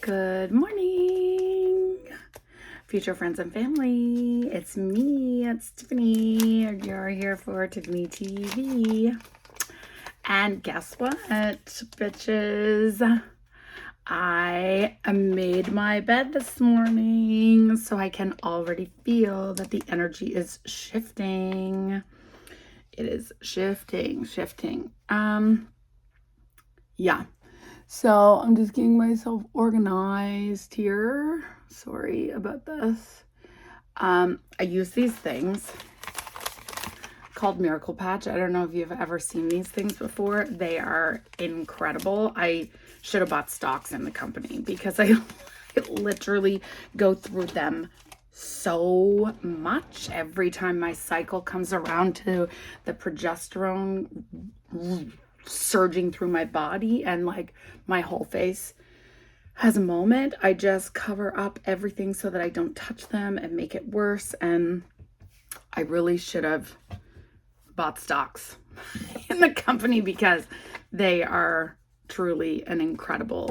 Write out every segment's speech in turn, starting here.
Good morning, future friends and family. It's me, it's Tiffany. You're here for Tiffany TV. And guess what, bitches? I made my bed this morning, so I can already feel that the energy is shifting. It is shifting. Yeah. So I'm just getting myself organized here. Sorry about this. I use these things called Miracle Patch. I don't know if you've ever seen these things before. They are incredible. I should have bought stocks in the company because I literally go through them so much every time my cycle comes around to the progesterone surging through my body and like my whole face has a moment. I just cover up everything so that I don't touch them and make it worse. And I really should have bought stocks in the company because they are truly an incredible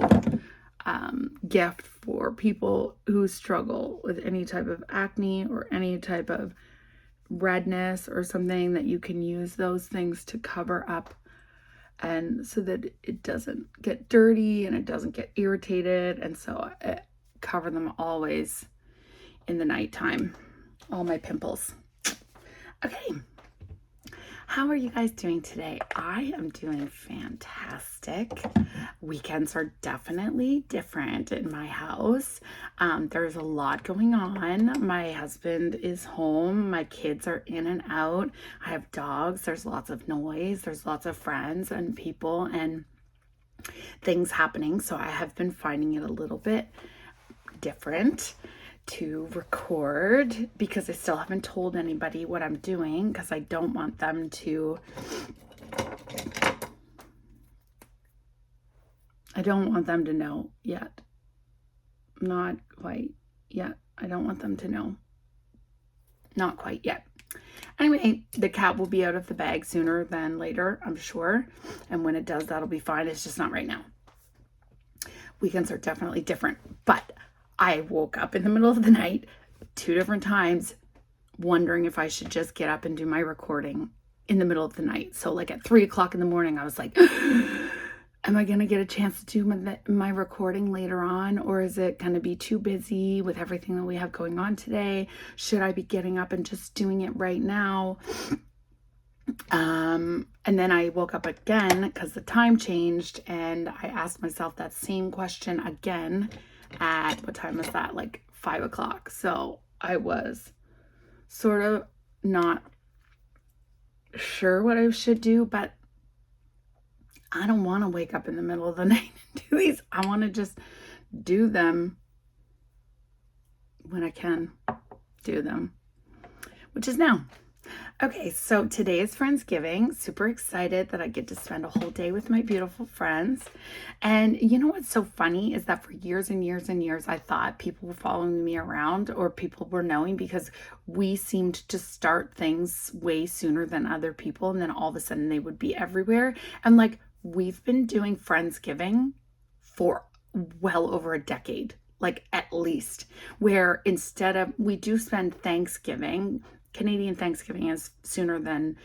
gift for people who struggle with any type of acne or any type of redness or something, that you can use those things to cover up, and so that it doesn't get dirty and it doesn't get irritated. And so I cover them always in the nighttime, all my pimples. Okay, how are you guys doing today? I am doing fantastic. Weekends are definitely different in my house. There's a lot going on. My husband is home. My kids are in and out. I have dogs. There's lots of noise. There's lots of friends and people and things happening. So I have been finding it a little bit different to record because I still haven't told anybody what I'm doing because I don't want them to know yet. Not quite yet. I don't want them to know. Not quite yet. Anyway, the cat will be out of the bag sooner than later, I'm sure. And when it does, that'll be fine. It's just not right now. Weekends are definitely different. But I woke up in the middle of the night 2 different times wondering if I should just get up and do my recording in the middle of the night. So like at 3 o'clock in the morning, I was like, am I going to get a chance to do my recording later on? Or is it going to be too busy with everything that we have going on today? Should I be getting up and just doing it right now? And then I woke up again because the time changed, and I asked myself that same question again at, what time was that? Like 5 o'clock. So I was sort of not sure what I should do, but I don't want to wake up in the middle of the night and do these. I want to just do them when I can do them, which is now. Okay, so today is Friendsgiving. Super excited that I get to spend a whole day with my beautiful friends. And you know what's so funny is that for years and years and years, I thought people were following me around or people were knowing because we seemed to start things way sooner than other people. And then all of a sudden they would be everywhere. And like, we've been doing Friendsgiving for well over a decade, like at least, where instead of, we do spend Thanksgiving. Canadian Thanksgiving is sooner than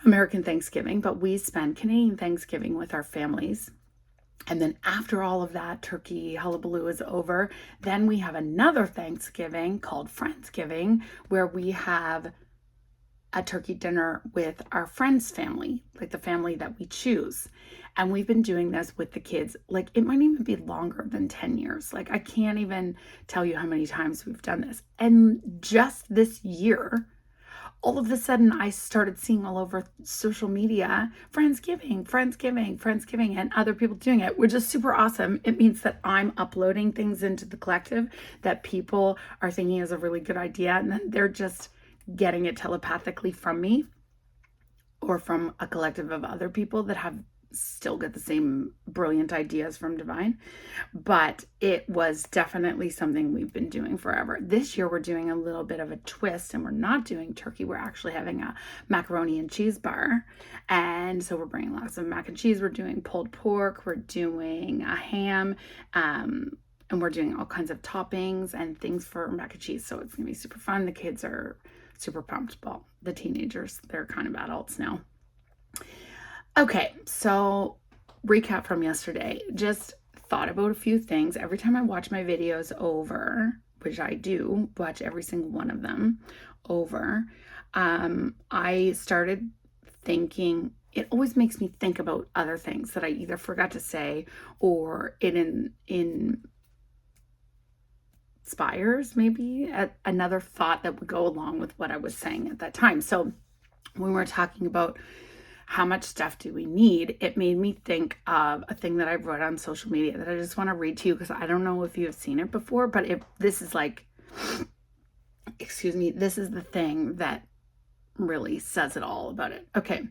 American Thanksgiving, but we spend Canadian Thanksgiving with our families. And then after all of that turkey hullabaloo is over, then we have another Thanksgiving called Friendsgiving, where we have a turkey dinner with our friend's family, like the family that we choose. And we've been doing this with the kids, like it might even be longer than 10 years. Like I can't even tell you how many times we've done this. And just this year, all of a sudden I started seeing all over social media, Friendsgiving, and other people doing it, which is super awesome. It means that I'm uploading things into the collective that people are thinking is a really good idea. And then they're just getting it telepathically from me or from a collective of other people that have still get the same brilliant ideas from Divine. But it was definitely something we've been doing forever. This year we're doing a little bit of a twist, and we're not doing turkey. We're actually having a macaroni and cheese bar. And so we're bringing lots of mac and cheese. We're doing pulled pork. We're doing a ham. And and we're doing all kinds of toppings and things for mac and cheese. So it's going to be super fun. The kids are super pumped. Well, the teenagers, they're kind of adults now. Okay, so recap from yesterday. Just thought about a few things. Every time I watch my videos over, which I do, watch every single one of them over, I started thinking, it always makes me think about other things that I either forgot to say or it inspires maybe another thought that would go along with what I was saying at that time. So when we're talking about how much stuff do we need, it made me think of a thing that I wrote on social media that I just want to read to you because I don't know if you have seen it before, but this is like, excuse me, this is the thing that really says it all about it. Okay.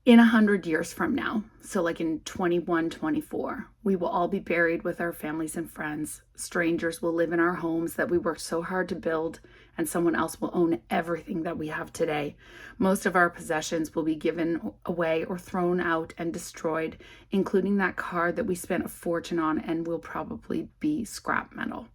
In 100 years from now, so like in 2124, we will all be buried with our families and friends. Strangers will live in our homes that we worked so hard to build, and someone else will own everything that we have today. Most of our possessions will be given away or thrown out and destroyed, including that car that we spent a fortune on and will probably be scrap metal.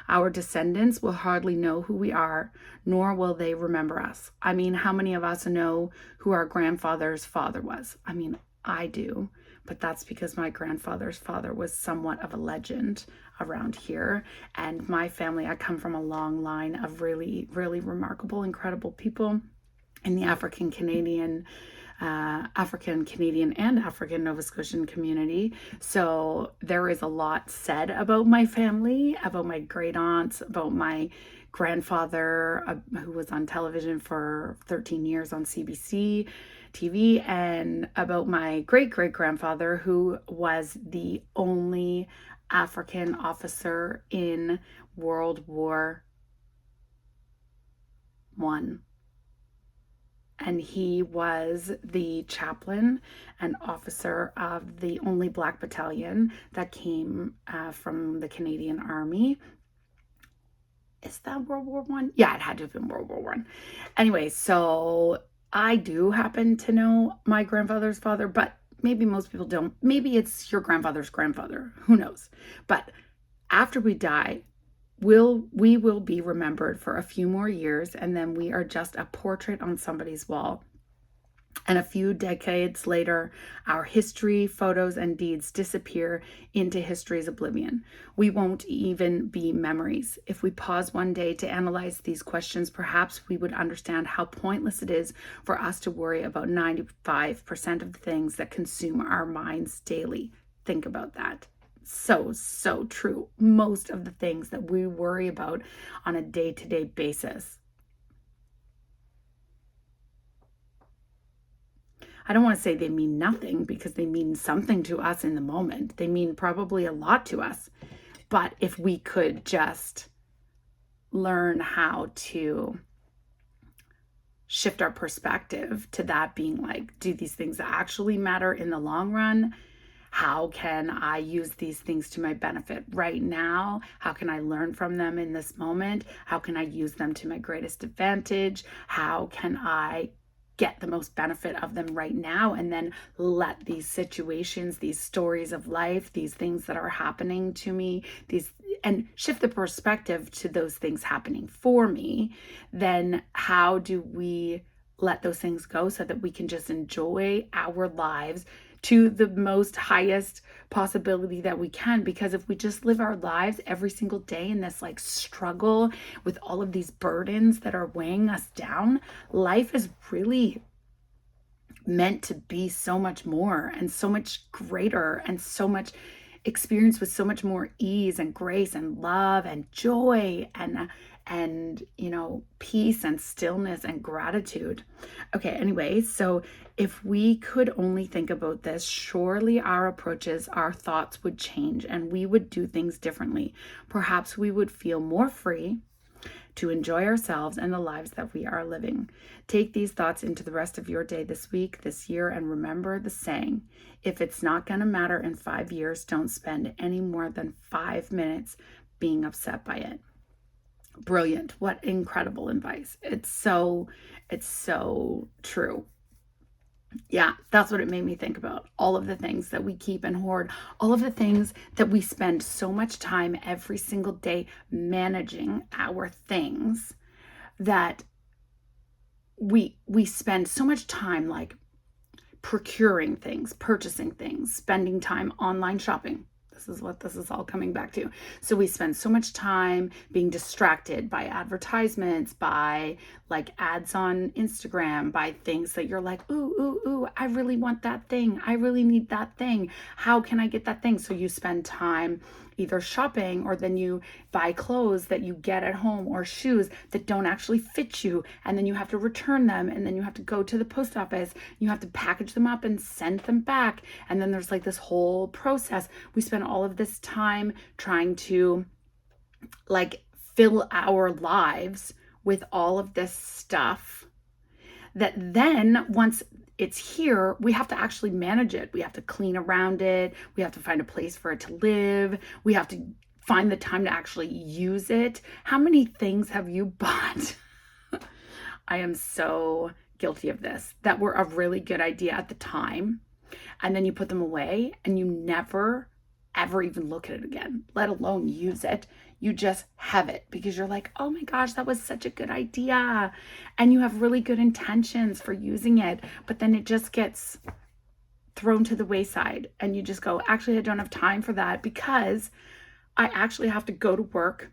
Our descendants will hardly know who we are, nor will they remember us. I mean, how many of us know who our grandfather's father was? I mean, I do, but that's because my grandfather's father was somewhat of a legend around here. And my family, I come from a long line of really, really remarkable, incredible people in the African Canadian and African Nova Scotian community. So there is a lot said about my family, about my great aunts, about my grandfather, who was on television for 13 years on CBC TV, and about my great great grandfather, who was the only African officer in World War I. And he was the chaplain and officer of the only Black battalion that came from the Canadian Army. Is that World War I? Yeah, it had to have been World War I. Anyway, so I do happen to know my grandfather's father, but maybe most people don't. Maybe it's your grandfather's grandfather. Who knows? But after we die, we will be remembered for a few more years, and then we are just a portrait on somebody's wall. And a few decades later, our history, photos, and deeds disappear into history's oblivion. We won't even be memories. If we pause one day to analyze these questions, perhaps we would understand how pointless it is for us to worry about 95% of the things that consume our minds daily. Think about that. So true. Most of the things that we worry about on a day-to-day basis. I don't want to say they mean nothing because they mean something to us in the moment. They mean probably a lot to us. But if we could just learn how to shift our perspective to that being like, do these things actually matter in the long run? How can I use these things to my benefit right now? How can I learn from them in this moment? How can I use them to my greatest advantage? How can I get the most benefit of them right now, and then let these situations, these stories of life, these things that are happening to me, and shift the perspective to those things happening for me? Then how do we let those things go so that we can just enjoy our lives to the most highest possibility that we can? Because if we just live our lives every single day in this like struggle with all of these burdens that are weighing us down, life is really meant to be so much more and so much greater and so much experience with so much more ease and grace and love and joy and peace and stillness and gratitude. Okay, anyway, so if we could only think about this, surely our approaches, our thoughts would change and we would do things differently. Perhaps we would feel more free to enjoy ourselves and the lives that we are living. Take these thoughts into the rest of your day this week, this year, and remember the saying, if it's not going to matter in 5 years, don't spend any more than 5 minutes being upset by it. Brilliant. What incredible advice. It's so true. Yeah, that's what it made me think about. All of the things that we keep and hoard, all of the things that we spend so much time every single day managing our things, that we spend so much time like procuring things, purchasing things, spending time online shopping. This is what this is all coming back to. So we spend so much time being distracted by advertisements, by like ads on Instagram, by things that you're like, ooh, ooh, ooh, I really want that thing. I really need that thing. How can I get that thing? So you spend time either shopping, or then you buy clothes that you get at home, or shoes that don't actually fit you, and then you have to return them, and then you have to go to the post office, you have to package them up and send them back, and then there's like this whole process. We spend all of this time trying to like fill our lives with all of this stuff, that then once it's here, we have to actually manage it. We have to clean around it. We have to find a place for it to live. We have to find the time to actually use it. How many things have you bought? I am so guilty of this, that were a really good idea at the time, and then you put them away and you never ever even look at it again, let alone use it. You just have it because you're like, oh my gosh, that was such a good idea. And you have really good intentions for using it, but then it just gets thrown to the wayside. And you just go, actually, I don't have time for that because I actually have to go to work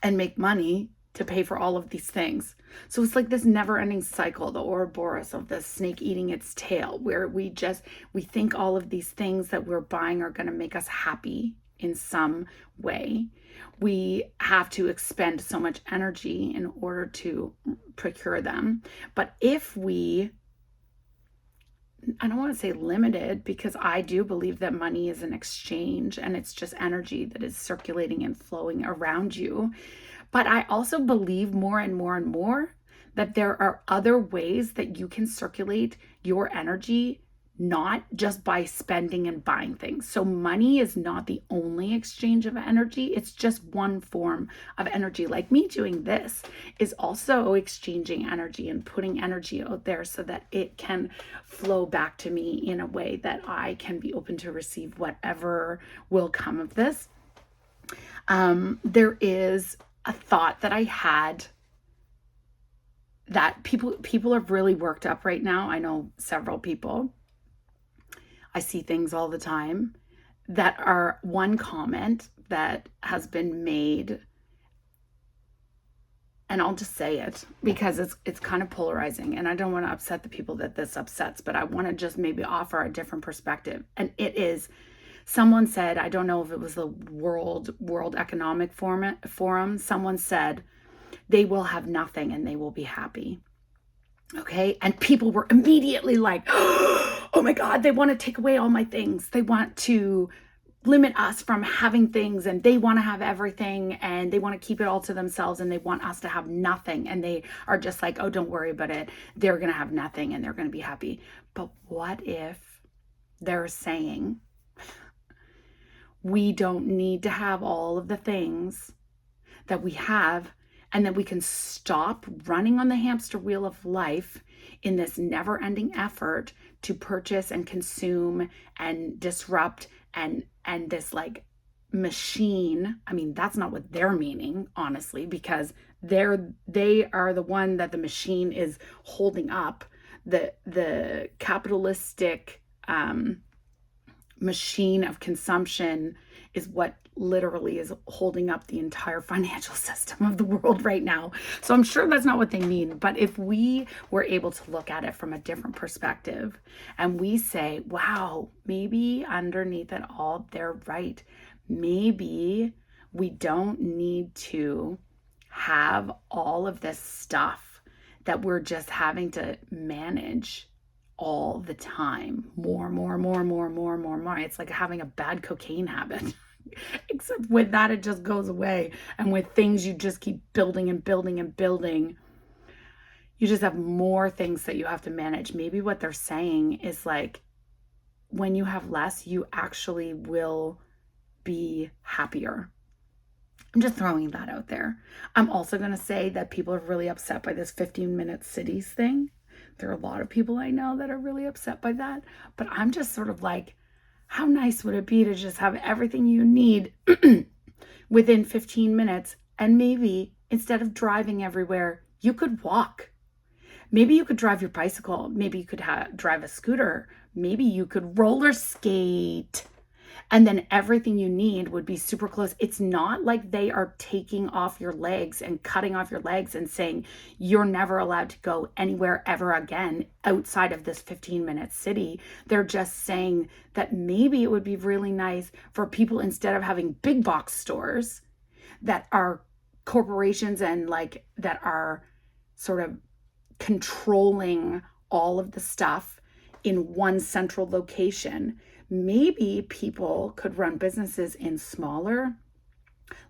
and make money to pay for all of these things. So it's like this never-ending cycle, the Ouroboros of the snake eating its tail, where we think all of these things that we're buying are going to make us happy in some way. We have to expend so much energy in order to procure them. But if we, I don't want to say limited, because I do believe that money is an exchange and it's just energy that is circulating and flowing around you. But I also believe more and more and more that there are other ways that you can circulate your energy, not just by spending and buying things. So money is not the only exchange of energy. It's just one form of energy. Like me doing this is also exchanging energy and putting energy out there so that it can flow back to me in a way that I can be open to receive whatever will come of this. There is a thought that I had that people are really worked up right now. I know several people. I see things all the time that are one comment that has been made, and I'll just say it because it's kind of polarizing, and I don't want to upset the people that this upsets, but I want to just maybe offer a different perspective. And it is, someone said, I don't know if it was the World Economic Forum, someone said they will have nothing and they will be happy. Okay? And people were immediately like, oh my God, they want to take away all my things. They want to limit us from having things, and they want to have everything, and they want to keep it all to themselves, and they want us to have nothing. And they are just like, oh, don't worry about it. They're going to have nothing and they're going to be happy. But what if they're saying, we don't need to have all of the things that we have, and that we can stop running on the hamster wheel of life in this never-ending effort to purchase and consume and disrupt and this like machine. I mean, that's not what they're meaning, honestly, because they are the one that the machine is holding up. The capitalistic machine of consumption is what literally is holding up the entire financial system of the world right now. So I'm sure that's not what they mean. But if we were able to look at it from a different perspective, and we say, wow, maybe underneath it all, they're right. Maybe we don't need to have all of this stuff that we're just having to manage all the time. More. It's like having a bad cocaine habit. Except with that, it just goes away. And with things, you just keep building and building and building. You just have more things that you have to manage. Maybe what they're saying is like, when you have less, you actually will be happier. I'm just throwing that out there. I'm also going to say that people are really upset by this 15-minute cities thing. There are a lot of people I know that are really upset by that, but I'm just sort of like, how nice would it be to just have everything you need within 15 minutes? And maybe instead of driving everywhere, you could walk. Maybe you could drive your bicycle. Maybe you could drive a scooter. Maybe you could roller skate. And then everything you need would be super close. It's not like they are taking off your legs and cutting off your legs and saying you're never allowed to go anywhere ever again outside of this 15-minute city. They're just saying that maybe it would be really nice for people, instead of having big box stores that are corporations and like that are sort of controlling all of the stuff in one central location. Maybe people could run businesses in smaller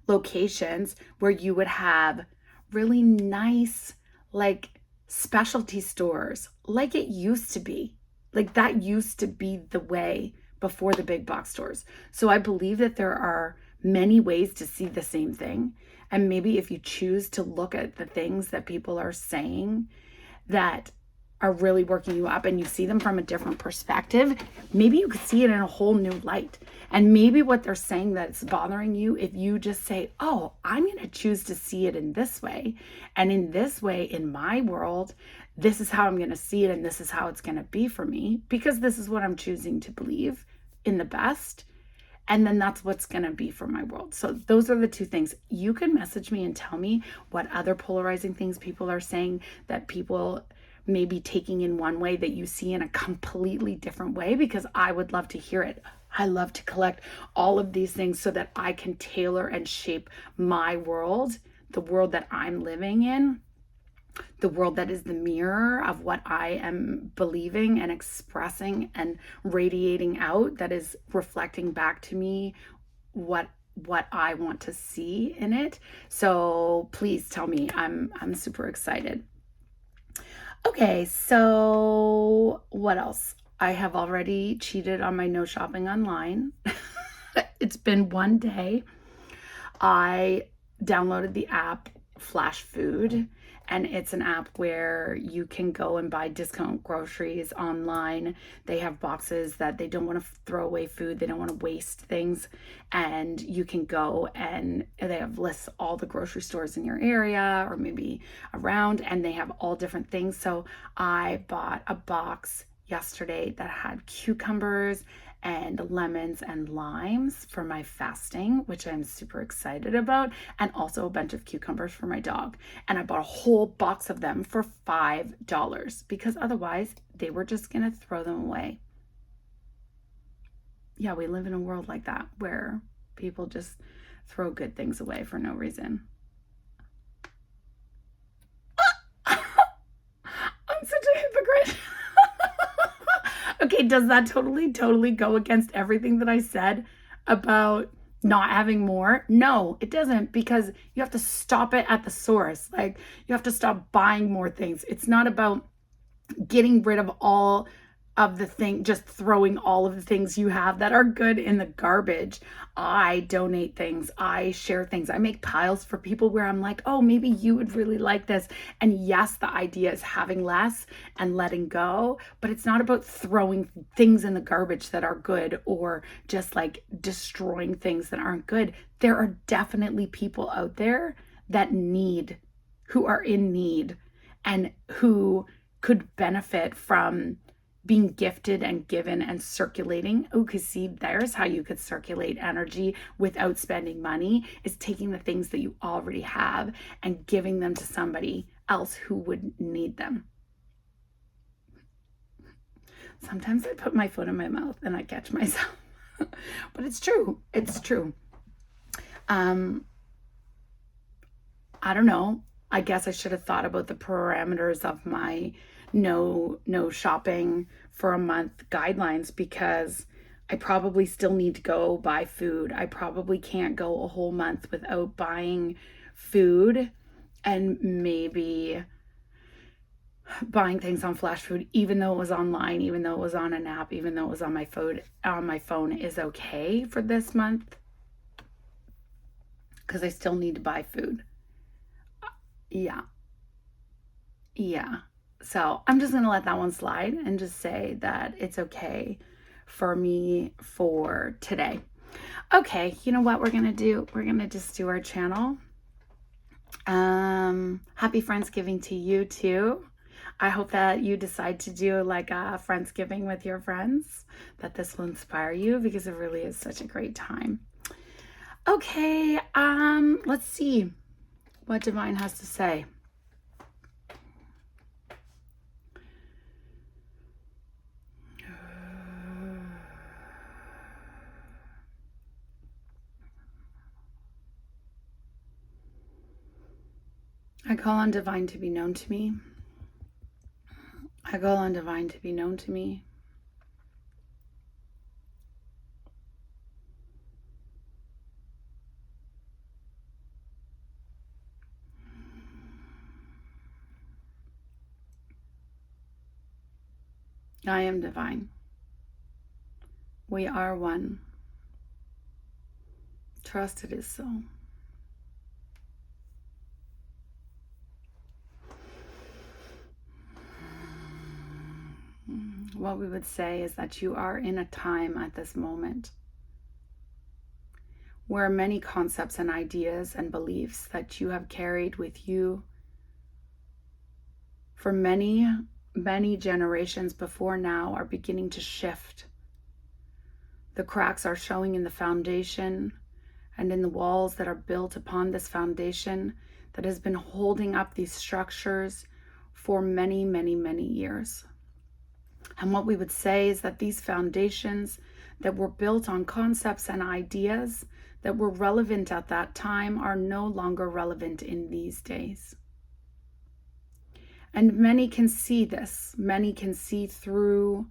locations where you would have really nice, like, specialty stores, like it used to be. Like that used to be the way before the big box stores. So I believe that there are many ways to see the same thing. And maybe if you choose to look at the things that people are saying that are really working you up and you see them from a different perspective, maybe you could see it in a whole new light. And maybe what they're saying that's bothering you, if you just say, oh, I'm going to choose to see it in this way. And in this way, in my world, this is how I'm going to see it. And this is how it's going to be for me, because this is what I'm choosing to believe in the best. And then that's what's going to be for my world. So those are the two things. You can message me and tell me what other polarizing things people are saying that people may be taking in one way that you see in a completely different way, because I would love to hear it. I love to collect all of these things so that I can tailor and shape my world, the world that I'm living in, the world that is the mirror of what I am believing and expressing and radiating out, that is reflecting back to me what I want to see in it. So please tell me. I'm super excited. Okay, so what else? I have already cheated on my no shopping online. It's been one day. I downloaded the app Flash Food, and it's an app where you can go and buy discount groceries online. They have boxes that they don't want to throw away food. They don't want to waste things. And you can go and they have lists all the grocery stores in your area or maybe around, and they have all different things. So I bought a box yesterday that had cucumbers and lemons and limes for my fasting, which I'm super excited about, and also a bunch of cucumbers for my dog. And I bought a whole box of them for $5 because otherwise they were just gonna throw them away. Yeah, we live in a world like that where people just throw good things away for no reason. I'm such a hypocrite. Okay, does that totally go against everything that I said about not having more? No, it doesn't, because you have to stop it at the source. Like, you have to stop buying more things. It's not about getting rid of all of the thing, just throwing all of the things you have that are good in the garbage. I donate things. I share things. I make piles for people where I'm like, oh, maybe you would really like this. And yes, the idea is having less and letting go, but it's not about throwing things in the garbage that are good or just like destroying things that aren't good. There are definitely people out there that who are in need and who could benefit from being gifted and given and circulating. Oh, because see, there's how you could circulate energy without spending money, is taking the things that you already have and giving them to somebody else who would need them. Sometimes I put my foot in my mouth and I catch myself. But it's true. It's true. I don't know. I guess I should have thought about the parameters of my no shopping for a month guidelines, because I probably still need to go buy food. I probably can't go a whole month without buying food, and maybe buying things on Flash Food, even though it was online, even though it was on an app, even though it was on my phone is okay for this month, because I still need to buy food. Yeah. So I'm just going to let that one slide and just say that it's okay for me for today. Okay, you know what we're going to do? We're going to just do our channel. Happy Friendsgiving to you too. I hope that you decide to do like a Friendsgiving with your friends, that this will inspire you because it really is such a great time. Okay, let's see what Divine has to say. I call on Divine to be known to me. I call on Divine to be known to me. I am divine. We are one. Trust it is so. What we would say is that you are in a time at this moment where many concepts and ideas and beliefs that you have carried with you for many, many generations before now are beginning to shift. The cracks are showing in the foundation and in the walls that are built upon this foundation that has been holding up these structures for many, many, many years. And what we would say is that these foundations that were built on concepts and ideas that were relevant at that time are no longer relevant in these days. And many can see this. Many can see through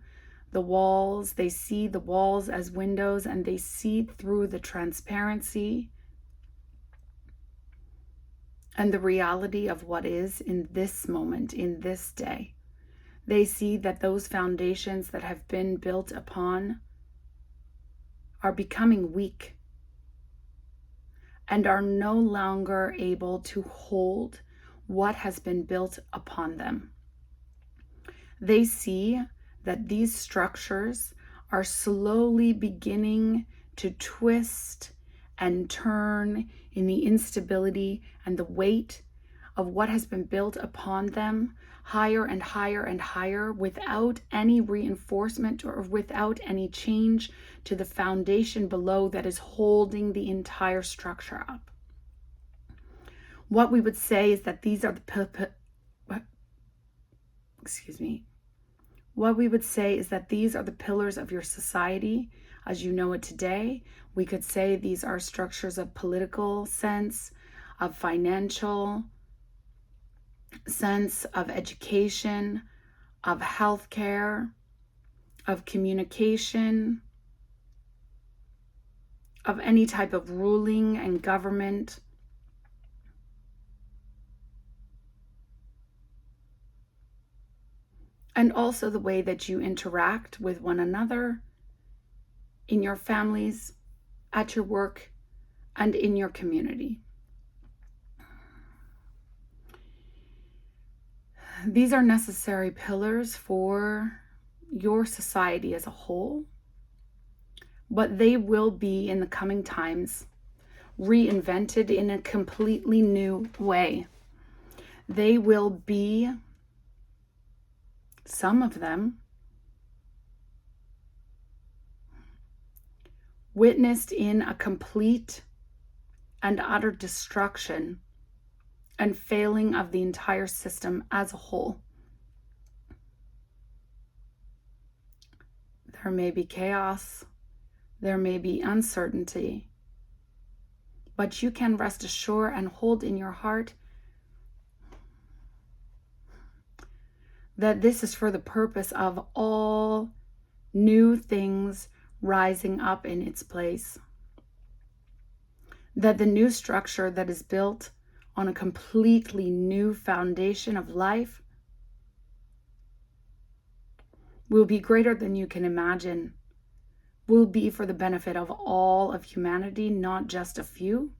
the walls. They see the walls as windows, and they see through the transparency and the reality of what is in this moment, in this day. They see that those foundations that have been built upon are becoming weak and are no longer able to hold what has been built upon them. They see that these structures are slowly beginning to twist and turn in the instability and the weight of what has been built upon them higher and higher and higher without any reinforcement or without any change to the foundation below that is holding the entire structure up. What we would say is that these are What we would say is that these are the pillars of your society as you know it today. We could say these are structures of political sense, of financial sense, of education, of healthcare, of communication, of any type of ruling and government. And also the way that you interact with one another, in your families, at your work, and in your community. These are necessary pillars for your society as a whole, but they will be in the coming times reinvented in a completely new way. They will be, some of them, witnessed in a complete and utter destruction and failing of the entire system as a whole. There may be chaos, there may be uncertainty, but you can rest assured and hold in your heart that this is for the purpose of all new things rising up in its place. That the new structure that is built on a completely new foundation of life will be greater than you can imagine, will be for the benefit of all of humanity, not just a few,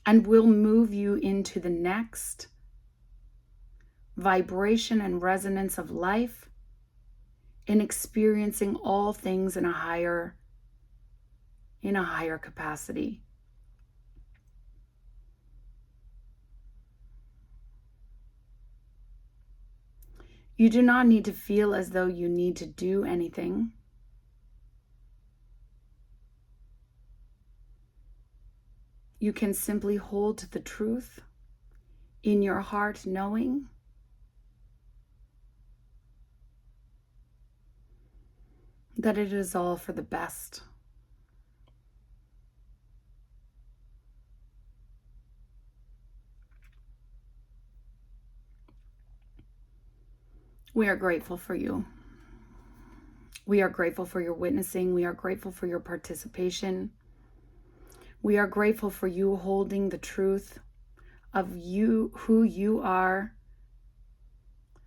and will move you into the next vibration and resonance of life, in experiencing all things in a higher capacity. You do not need to feel as though you need to do anything. You can simply hold the truth in your heart, knowing that it is all for the best. We are grateful for you. We are grateful for your witnessing. We are grateful for your participation. We are grateful for you holding the truth of you, who you are,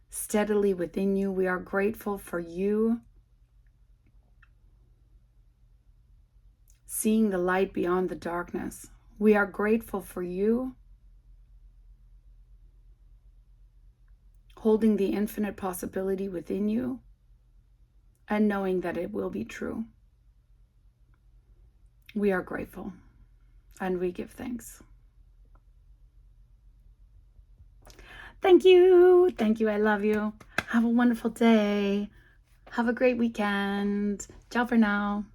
steadily within you. We are grateful for you seeing the light beyond the darkness. We are grateful for you holding the infinite possibility within you and knowing that it will be true. We are grateful and we give thanks. Thank you. Thank you. I love you. Have a wonderful day. Have a great weekend. Ciao for now.